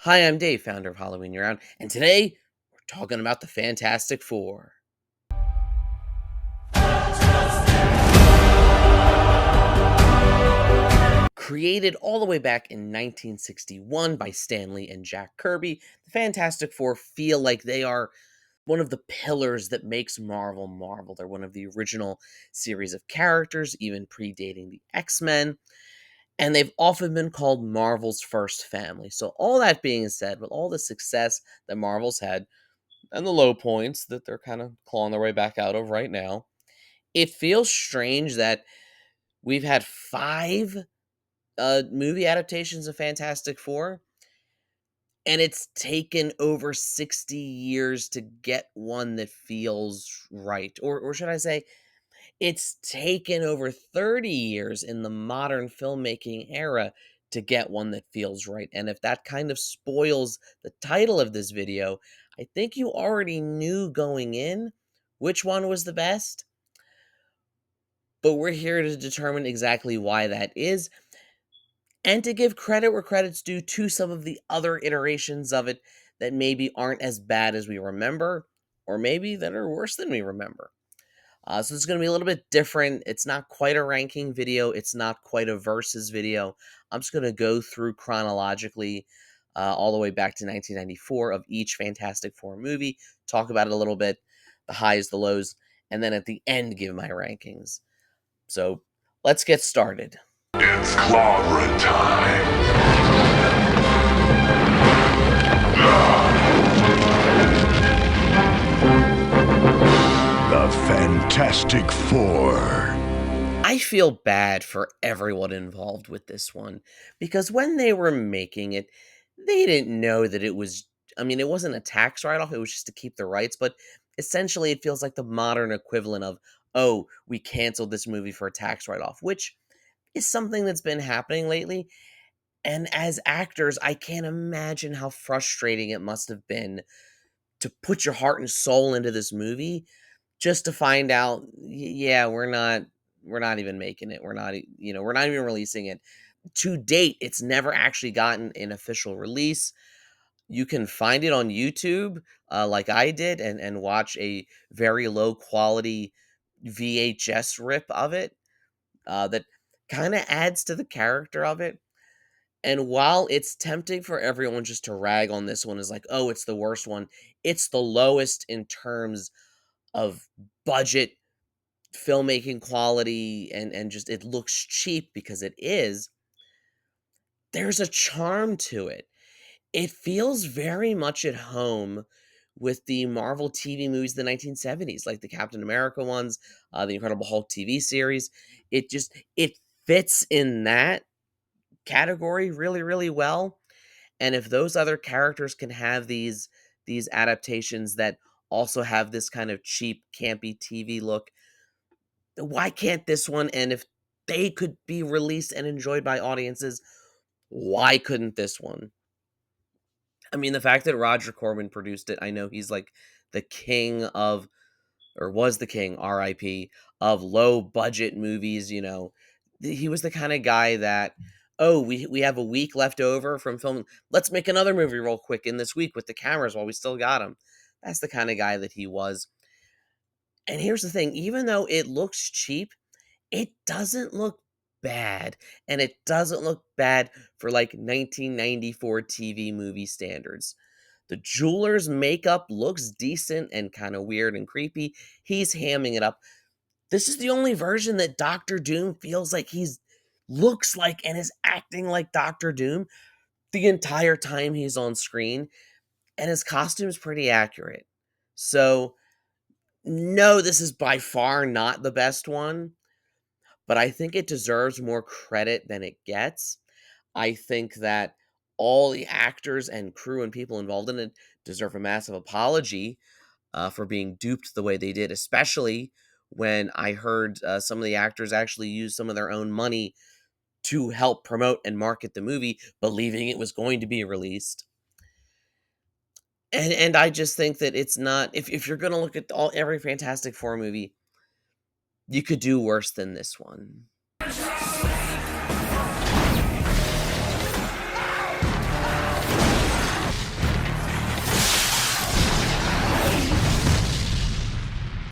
Hi, I'm Dave, founder of Halloween Year Round, and today we're talking about the Fantastic Four. Created all the way back in 1961 by Stan Lee and Jack Kirby, the Fantastic Four feel like they are one of the pillars that makes Marvel Marvel. They're one of the original series of characters, even predating the X-Men, and they've often been called Marvel's first family. So all that being said, with all the success that Marvel's had, and the low points that they're kind of clawing their way back out of right now, it feels strange that we've had five movie adaptations of Fantastic Four, and it's taken over 60 years to get one that feels right. Or should I say, it's taken over 30 years in the modern filmmaking era to get one that feels right. And if that kind of spoils the title of this video, I think you already knew going in which one was the best, but we're here to determine exactly why that is and to give credit where credit's due to some of the other iterations of it that maybe aren't as bad as we remember, or maybe that are worse than we remember. So it's going to be a little bit different. It's not quite a ranking video. It's not quite a versus video. I'm just going to go through chronologically all the way back to 1994 of each Fantastic Four movie, talk about it a little bit, the highs, the lows, and then at the end give my rankings. So let's get started. It's clobbering time. The Fantastic Four. I feel bad for everyone involved with this one because when they were making it, they didn't know that it was, it wasn't a tax write off, it was just to keep the rights. But essentially, it feels like the modern equivalent of, oh, we canceled this movie for a tax write off, which is something that's been happening lately. And as actors, I can't imagine how frustrating it must have been to put your heart and soul into this movie just to find out, yeah, we're not even making it. We're not even releasing it. To date, it's never actually gotten an official release. You can find it on YouTube, like I did, and watch a very low quality VHS rip of it that kind of adds to the character of it. And while it's tempting for everyone just to rag on this one as like, oh, it's the worst one, it's the lowest in terms of budget, filmmaking quality, and just it looks cheap because it is. There's a charm to it. It feels very much at home with the Marvel TV movies of the 1970s, like the Captain America ones, the Incredible Hulk TV series. It fits in that category really, really well. And if those other characters can have these adaptations that also have this kind of cheap, campy TV look, why can't this one? And if they could be released and enjoyed by audiences, why couldn't this one? The fact that Roger Corman produced it, I know he's like the king of, or was the king, RIP, of low budget movies. He was the kind of guy that, oh, we have a week left over from filming. Let's make another movie real quick in this week with the cameras while we still got them. That's the kind of guy that he was. And here's the thing, even though it looks cheap, it doesn't look bad, and it doesn't look bad for, like, 1994 TV movie standards. The jeweler's makeup looks decent and kinda weird and creepy. He's hamming it up. This is the only version that Doctor Doom feels like he's looks like and is acting like Doctor Doom the entire time he's on screen, and his costume's pretty accurate. So, no, this is by far not the best one, but I think it deserves more credit than it gets. I think that all the actors and crew and people involved in it deserve a massive apology for being duped the way they did, especially when I heard some of the actors actually use some of their own money to help promote and market the movie, believing it was going to be released. And I just think that it's not, if you're gonna look at every Fantastic Four movie, you could do worse than this one.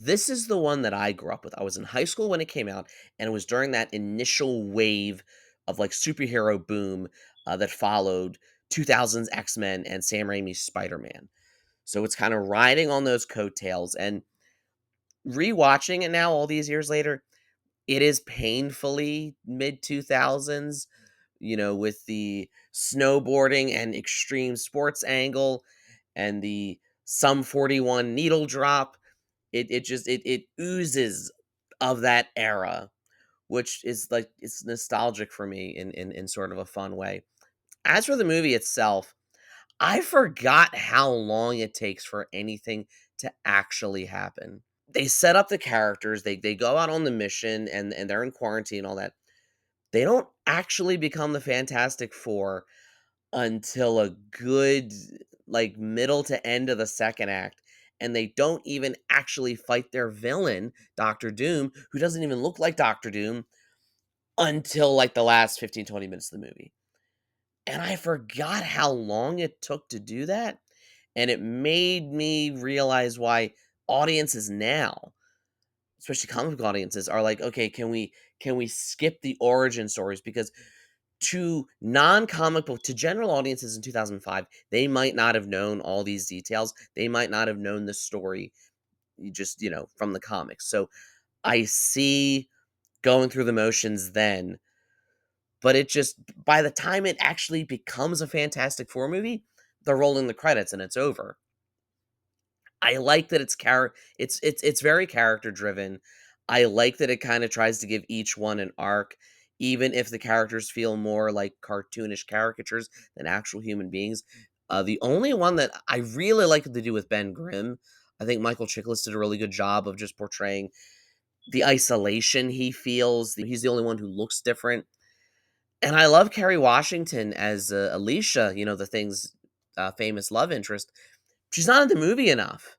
This is the one that I grew up with. I was in high school when it came out, and it was during that initial wave of like superhero boom that followed 2000s X-Men and Sam Raimi's Spider-Man. So it's kind of riding on those coattails, and rewatching it now all these years later, it is painfully mid 2000s, with the snowboarding and extreme sports angle and the Sum 41 needle drop. It oozes of that era, which is like it's nostalgic for me in sort of a fun way. As for the movie itself, I forgot how long it takes for anything to actually happen. They set up the characters, they go out on the mission and they're in quarantine and all that. They don't actually become the Fantastic Four until a good, like, middle to end of the second act, and they don't even actually fight their villain, Doctor Doom, who doesn't even look like Doctor Doom, until, like, the last 15, 20 minutes of the movie. And I forgot how long it took to do that, and it made me realize why audiences now, especially comic book audiences, are like, "Okay, can we skip the origin stories?" Because to non-comic book to general audiences in 2005, they might not have known all these details. They might not have known the story just, from the comics. So I see going through the motions then, but it just by the time it actually becomes a Fantastic Four movie, they're rolling the credits and it's over. I like that it's very character driven. I like that it kind of tries to give each one an arc, even if the characters feel more like cartoonish caricatures than actual human beings. The only one that I really like to do with Ben Grimm, I think Michael Chiklis did a really good job of just portraying the isolation he feels. He's the only one who looks different, and I love Kerry Washington as Alicia. The thing's famous love interest. She's not in the movie enough.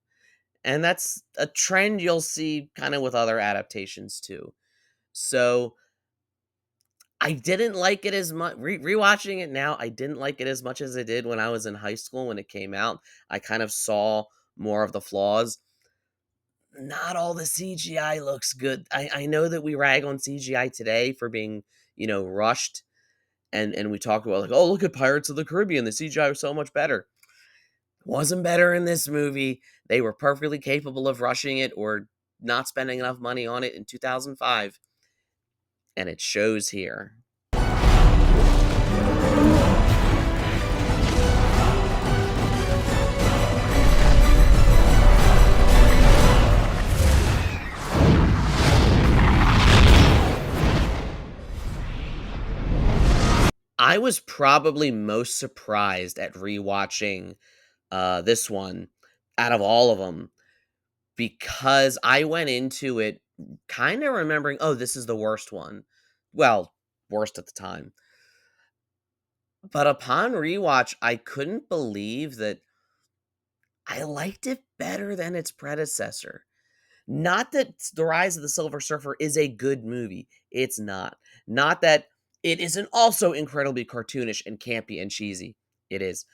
And that's a trend you'll see kind of with other adaptations too. So I didn't like it as much. Rewatching it now, I didn't like it as much as I did when I was in high school when it came out. I kind of saw more of the flaws. Not all the CGI looks good. I know that we rag on CGI today for being, rushed. And we talk about like, oh, look at Pirates of the Caribbean. The CGI was so much better. Wasn't better in this movie. They were perfectly capable of rushing it or not spending enough money on it in 2005, and it shows here. I was probably most surprised at rewatching this one out of all of them because I went into it kind of remembering, oh, this is the worst one. Well, worst at the time. But upon rewatch, I couldn't believe that I liked it better than its predecessor. Not that The Rise of the Silver Surfer is a good movie. It's not. Not that it isn't also incredibly cartoonish and campy and cheesy. It is.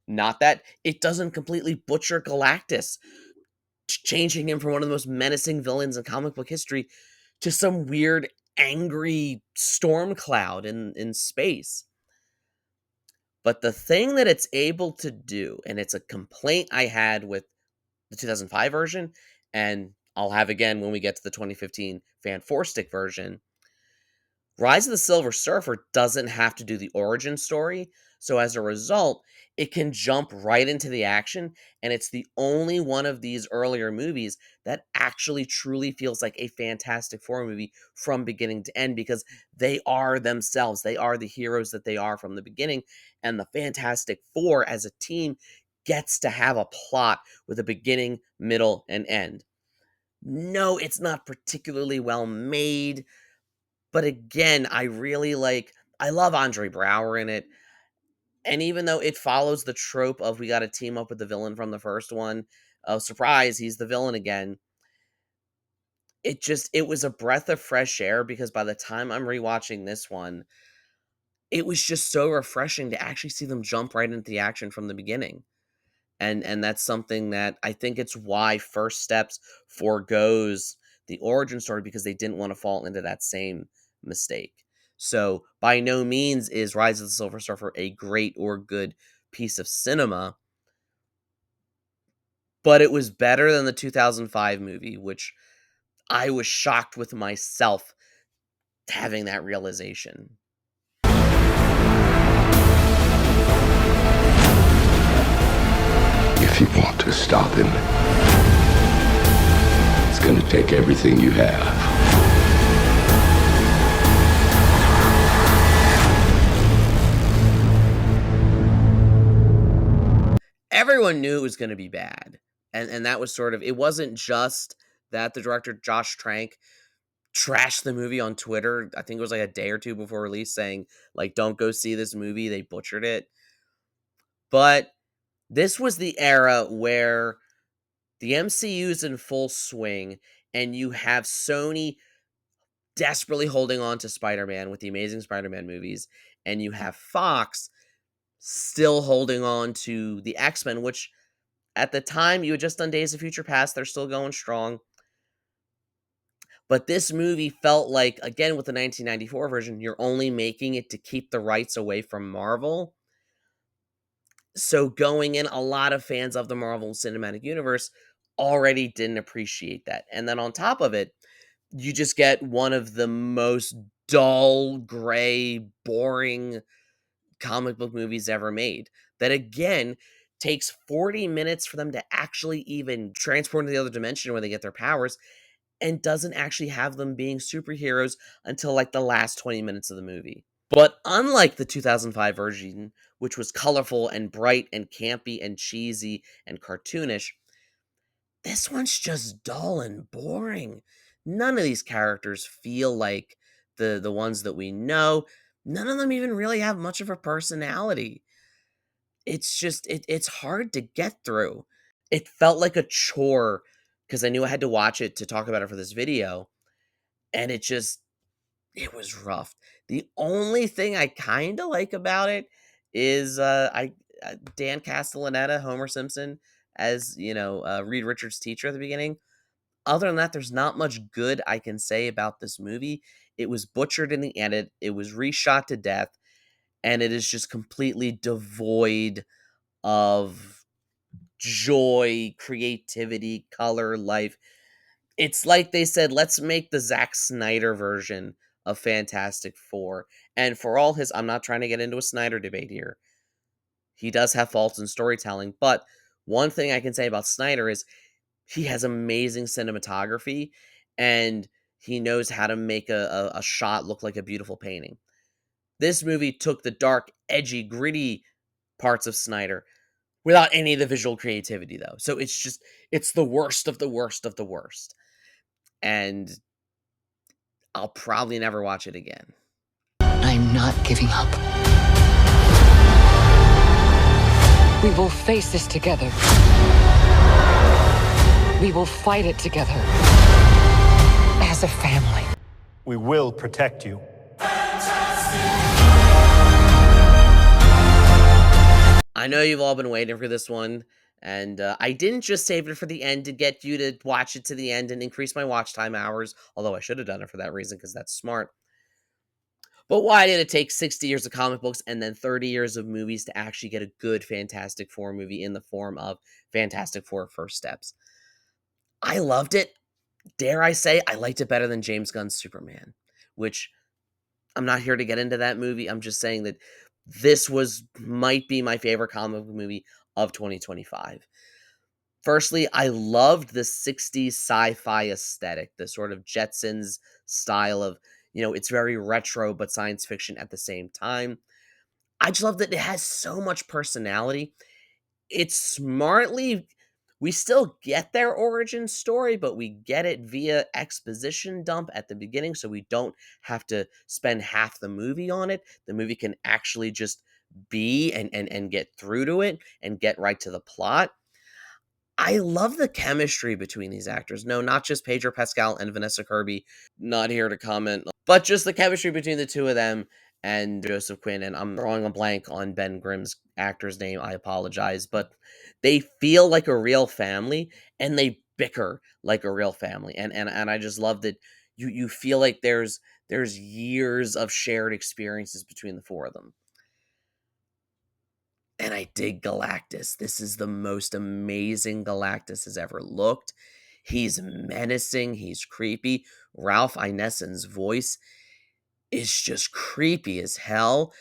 Not that it doesn't completely butcher Galactus, changing him from one of the most menacing villains in comic book history to some weird, angry storm cloud in space. But the thing that it's able to do, and it's a complaint I had with the 2005 version, and I'll have again when we get to the 2015 Fan Four Stick version. Rise of the Silver Surfer doesn't have to do the origin story, so as a result, it can jump right into the action, and it's the only one of these earlier movies that actually truly feels like a Fantastic Four movie from beginning to end because they are themselves. They are the heroes that they are from the beginning, and the Fantastic Four as a team gets to have a plot with a beginning, middle, and end. No, it's not particularly well made, but again, I love Andre Brower in it. And even though it follows the trope of we got to team up with the villain from the first one, surprise, he's the villain again. It was a breath of fresh air because by the time I'm rewatching this one, it was just so refreshing to actually see them jump right into the action from the beginning. and that's something that I think it's why First Steps forgoes the origin story, because they didn't want to fall into that same mistake. So by no means is Rise of the Silver Surfer a great or good piece of cinema, but it was better than the 2005 movie, which I was shocked with myself having that realization. If you want to stop him, it's gonna take everything you have. Everyone knew it was going to be bad. And that was sort of, it wasn't just that the director Josh Trank trashed the movie on Twitter. I think it was like a day or two before release, saying like, don't go see this movie, they butchered it. But this was the era where the MCU is in full swing, and you have Sony desperately holding on to Spider-Man with the Amazing Spider-Man movies, and you have Fox still holding on to the X-Men, which at the time you had just done Days of Future Past. They're still going strong. But this movie felt like, again, with the 1994 version, you're only making it to keep the rights away from Marvel. So going in, a lot of fans of the Marvel Cinematic Universe already didn't appreciate that. And then on top of it, you just get one of the most dull, gray, boring comic book movies ever made. That again takes 40 minutes for them to actually even transport into the other dimension where they get their powers, and doesn't actually have them being superheroes until like the last 20 minutes of the movie. But unlike the 2005 version, which was colorful and bright and campy and cheesy and cartoonish, this one's just dull and boring. None of these characters feel like the ones that we know. None of them even really have much of a personality. It's just it's hard to get through. It felt like a chore because I knew I had to watch it to talk about it for this video, and it was rough. The only thing I kinda like about it is, Dan Castellaneta, Homer Simpson, as, Reed Richards' teacher at the beginning. Other than that, there's not much good I can say about this movie. It was butchered in the edit, it was reshot to death, and it is just completely devoid of joy, creativity, color, life. It's like they said, "Let's make the Zack Snyder version of Fantastic Four." And for all his, I'm not trying to get into a Snyder debate here. He does have faults in storytelling, but one thing I can say about Snyder is he has amazing cinematography, and he knows how to make a shot look like a beautiful painting. This movie took the dark, edgy, gritty parts of Snyder without any of the visual creativity, though. So it's the worst of the worst of the worst. And I'll probably never watch it again. I'm not giving up. We will face this together. We will fight it together. As a family. We will protect you. I know you've all been waiting for this one, and I didn't just save it for the end to get you to watch it to the end and increase my watch time hours, although I should have done it for that reason because that's smart. But why did it take 60 years of comic books and then 30 years of movies to actually get a good Fantastic Four movie in the form of Fantastic Four First Steps? I loved it. Dare I say, I liked it better than James Gunn's Superman, which I'm not here to get into that movie. I'm just saying that this might be my favorite comic book movie of 2025. Firstly, I loved the 60s sci-fi aesthetic, the sort of Jetsons style of, it's very retro but science fiction at the same time. I just love that it has so much personality. It's smartly, we still get their origin story, but we get it via exposition dump at the beginning, so we don't have to spend half the movie on it. The movie can actually just be and get through to it and get right to the plot. I love the chemistry between these actors. No, not just Pedro Pascal and Vanessa Kirby. Not here to comment, but just the chemistry between the two of them. and Joseph Quinn, and I'm drawing a blank on Ben Grimm's actor's name, I apologize, but they feel like a real family, and they bicker like a real family, and I just love that you feel like there's years of shared experiences between the 4 of them. And I dig Galactus. This is the most amazing Galactus has ever looked. He's menacing, he's creepy. Ralph Inessen's voice is just creepy as hell.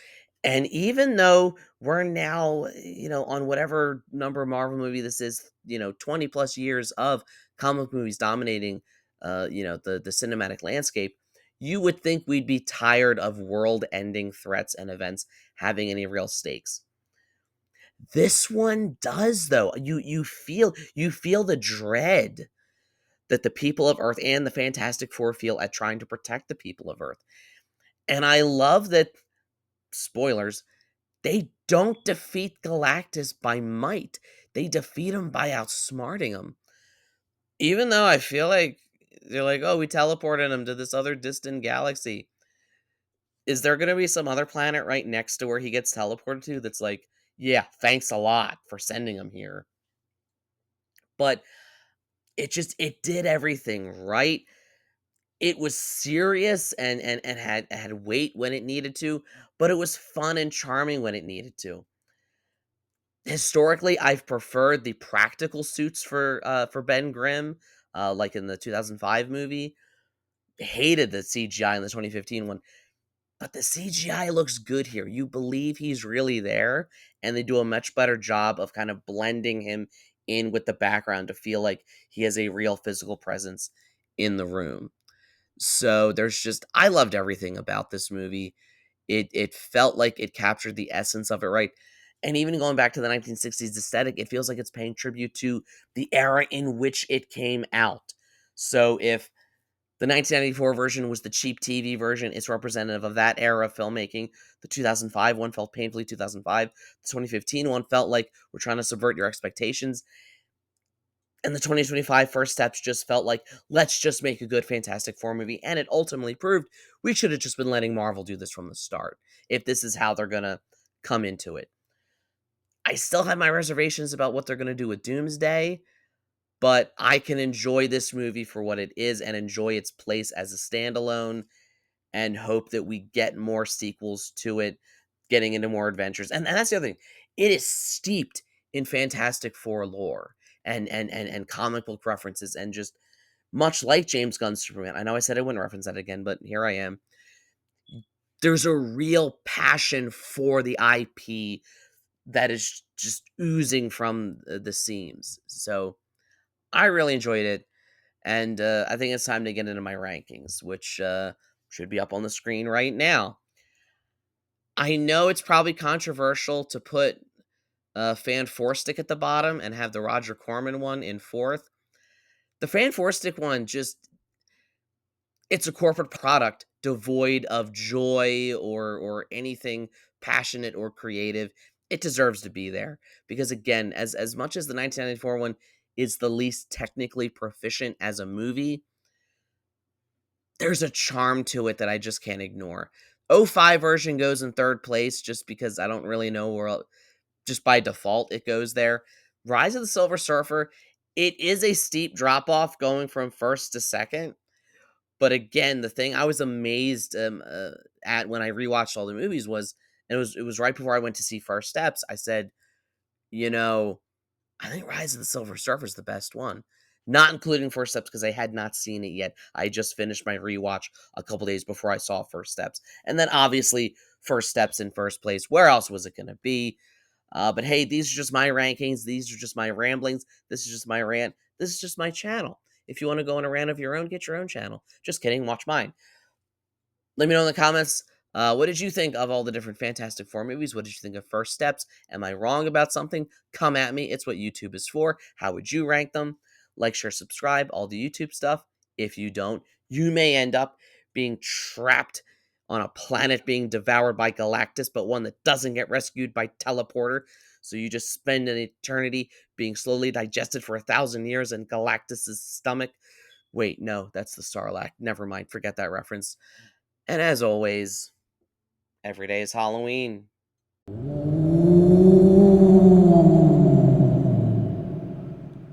And even though we're now, on whatever number Marvel movie this is, 20 plus years of comic movies dominating, the cinematic landscape, you would think we'd be tired of world ending threats and events having any real stakes. This one does though. You feel the dread that the people of Earth and the Fantastic Four feel at trying to protect the people of Earth. And I love that, spoilers, they don't defeat Galactus by might. They defeat him by outsmarting him. Even though I feel like they're like, "Oh, we teleported him to this other distant galaxy." Is there going to be some other planet right next to where he gets teleported to that's like, "Yeah, thanks a lot for sending him here." But it did everything right. It was serious and had weight when it needed to, but it was fun and charming when it needed to. Historically, I've preferred the practical suits for Ben Grimm, like in the 2005 movie. Hated the CGI in the 2015 one, but the CGI looks good here. You believe he's really there, and they do a much better job of kind of blending him in with the background to feel like he has a real physical presence in the room. So there's just I loved everything about this movie. It felt like it captured the essence of it right. And even going back to the 1960s aesthetic, it feels like it's paying tribute to the era in which it came out. So if the 1994 version was the cheap TV version, it's representative of that era of filmmaking. The 2005 one felt painfully 2005. The 2015 one felt like we're trying to subvert your expectations. And the 2025 First Steps just felt like, let's just make a good Fantastic Four movie. And it ultimately proved we should have just been letting Marvel do this from the start, if this is how they're going to come into it. I still have my reservations about what they're going to do with Doomsday, but I can enjoy this movie for what it is and enjoy its place as a standalone and hope that we get more sequels to it, getting into more adventures. And that's the other thing. It is steeped in Fantastic Four lore and comic book references and just much like James Gunn's Superman. I know I said I wouldn't reference that again, but here I am. There's a real passion for the IP that is just oozing from the seams. So I really enjoyed it. And I think it's time to get into my rankings, which should be up on the screen right now. I know it's probably controversial to put Fan Four Stick at the bottom and have the Roger Corman one in fourth. The Fan Four Stick one it's a corporate product devoid of joy or anything passionate or creative. It deserves to be there because again, as much as the 1994 one is the least technically proficient as a movie, there's a charm to it that I just can't ignore. '05 version goes in third place just because I don't really know where just by default it goes there. Rise of the Silver Surfer, it is a steep drop off going from first to second. But again, the thing I was amazed at when I rewatched all the movies was, and it was right before I went to see First Steps. I said, you know, I think Rise of the Silver Surfer is the best one, not including First Steps because I had not seen it yet. I just finished my rewatch a couple days before I saw First Steps, and then obviously First Steps in first place. Where else was it going to be? But hey, these are just my rankings. These are just my ramblings. This is just my rant. This is just my channel. If you want to go on a rant of your own, get your own channel. Just kidding. Watch mine. Let me know in the comments. What did you think of all the different Fantastic Four movies? What did you think of First Steps? Am I wrong about something? Come at me. It's what YouTube is for. How would you rank them? Like, share, subscribe, all the YouTube stuff. If you don't, you may end up being trapped on a planet being devoured by Galactus, but one that doesn't get rescued by teleporter. So you just spend an eternity being slowly digested for 1,000 years in Galactus's stomach. Wait, no, that's the Sarlacc. Never mind. Forget that reference. And as always, Every day is Halloween.